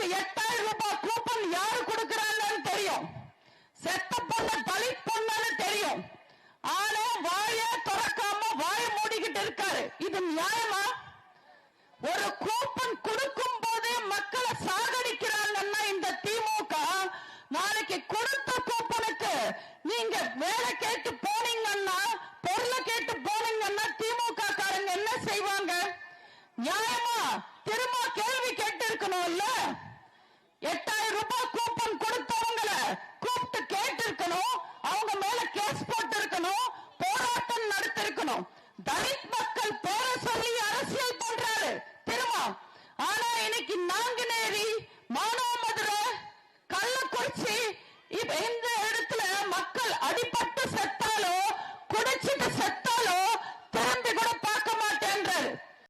8000 ரூபாய் கூப்பன் யாரு கொடுக்கறாங்கன்னு தெரியும். செத்த பொண்ணு தலித் பொண்ணுன்னு தெரியும். ஆனா வாய திறக்காம வாய மூடிக்கிட்டு இருக்காரு. இது நியாயமா? ஒரு கூப்பன் கொடுக்கும் போதே மக்களை சாகடிக்கிறாங்கன்னா இந்த திமுக, நாளைக்கு கொடுத்த கூப்பனுக்கு நீங்க வேலை கேட்டு போனீங்கன்னா, பொருளை கேட்டு போனீங்கன்னா திமுக காரங்க என்ன செய்வாங்க? நியாயமா திரும்ப கேள்வி கேட்டு இருக்கணும்ல. 8000 ரூபாய்